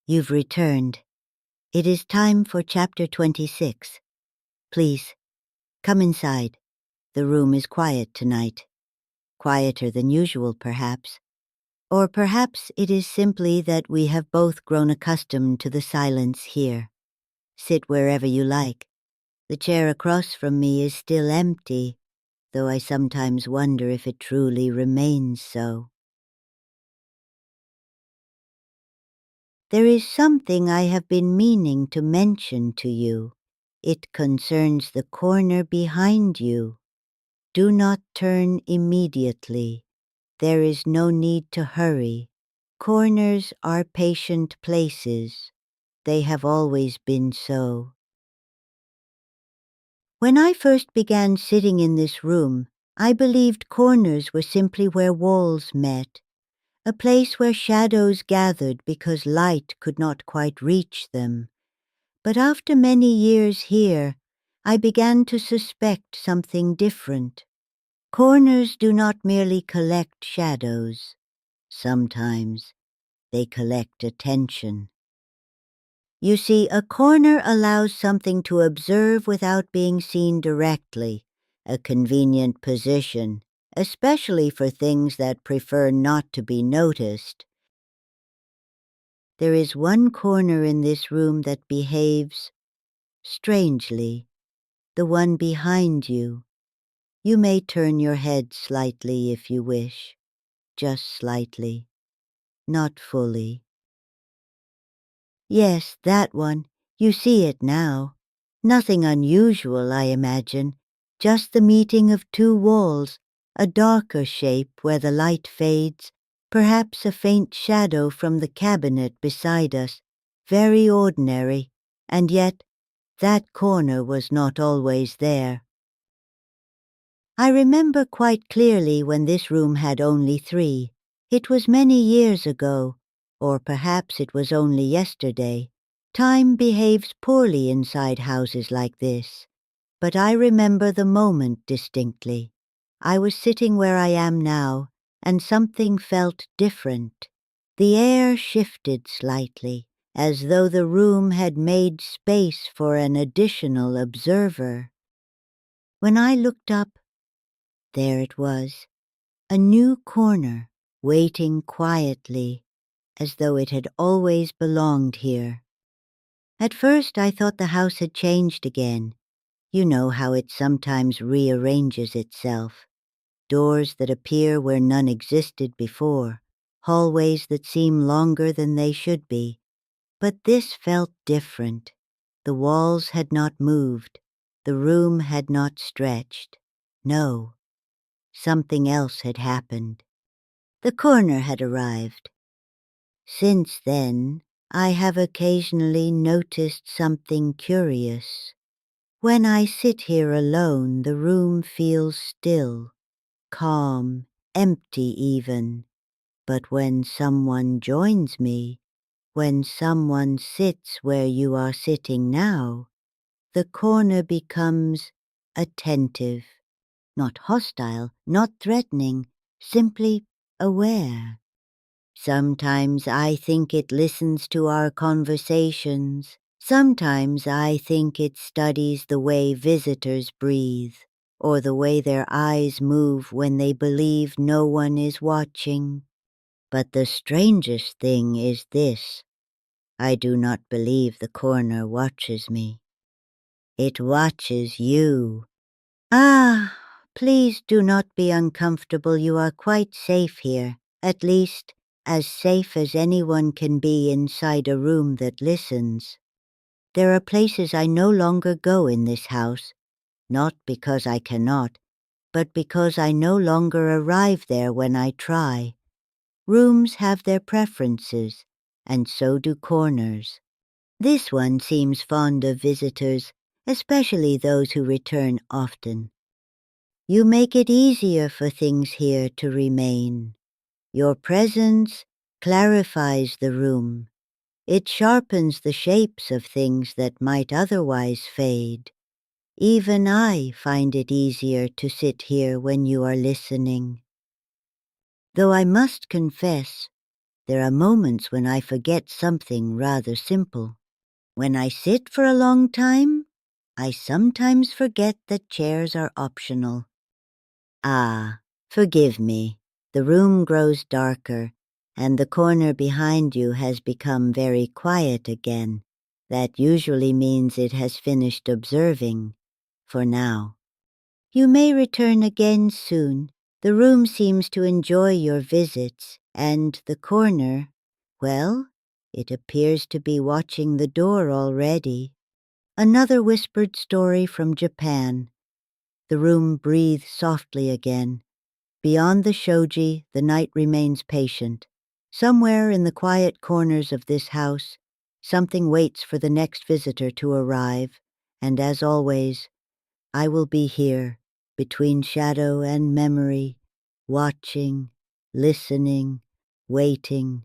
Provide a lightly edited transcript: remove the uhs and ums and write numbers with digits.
You've returned. It is time for chapter 26. Please, come inside. The room is quiet tonight. Quieter than usual, perhaps. Or perhaps it is simply that we have both grown accustomed to the silence here. Sit wherever you like. The chair across from me is still empty, though I sometimes wonder if it truly remains so. There is something I have been meaning to mention to you. It concerns the corner behind you. Do not turn immediately. There is no need to hurry. Corners are patient places. They have always been so. When I first began sitting in this room, I believed corners were simply where walls met, a place where shadows gathered because light could not quite reach them. But after many years here, I began to suspect something different. Corners do not merely collect shadows. Sometimes they collect attention. You see, a corner allows something to observe without being seen directly, a convenient position, especially for things that prefer not to be noticed. There is one corner in this room that behaves strangely, the one behind you. You may turn your head slightly if you wish, just slightly, not fully. Yes, that one. You see it now. Nothing unusual, I imagine. Just the meeting of two walls, a darker shape where the light fades, perhaps a faint shadow from the cabinet beside us. Very ordinary, and yet that corner was not always there. I remember quite clearly when this room had only 3. It was many years ago, or perhaps it was only yesterday. Time behaves poorly inside houses like this, but I remember the moment distinctly. I was sitting where I am now, and something felt different. The air shifted slightly, as though the room had made space for an additional observer. When I looked up, there it was, a new corner, waiting quietly, as though it had always belonged here. At first I thought the house had changed again. You know how it sometimes rearranges itself. Doors that appear where none existed before, hallways that seem longer than they should be. But this felt different. The walls had not moved. The room had not stretched. No. Something else had happened. The corner had arrived. Since then, I have occasionally noticed something curious. When I sit here alone, the room feels still, calm, empty even. But when someone joins me, when someone sits where you are sitting now, the corner becomes attentive. Not hostile, not threatening, simply aware. Sometimes I think it listens to our conversations. Sometimes I think it studies the way visitors breathe, or the way their eyes move when they believe no one is watching. But the strangest thing is this. I do not believe the corner watches me. It watches you. Ah! Please do not be uncomfortable. You are quite safe here, at least as safe as anyone can be inside a room that listens. There are places I no longer go in this house, not because I cannot, but because I no longer arrive there when I try. Rooms have their preferences, and so do corners. This one seems fond of visitors, especially those who return often. You make it easier for things here to remain. Your presence clarifies the room. It sharpens the shapes of things that might otherwise fade. Even I find it easier to sit here when you are listening. Though I must confess, there are moments when I forget something rather simple. When I sit for a long time, I sometimes forget that chairs are optional. Ah, forgive me. The room grows darker, and the corner behind you has become very quiet again. That usually means it has finished observing, for now. You may return again soon. The room seems to enjoy your visits, and the corner, well, it appears to be watching the door already. Another whispered story from Japan. The room breathes softly again. Beyond the shoji, the night remains patient. Somewhere in the quiet corners of this house, something waits for the next visitor to arrive, and as always, I will be here, between shadow and memory, watching, listening, waiting,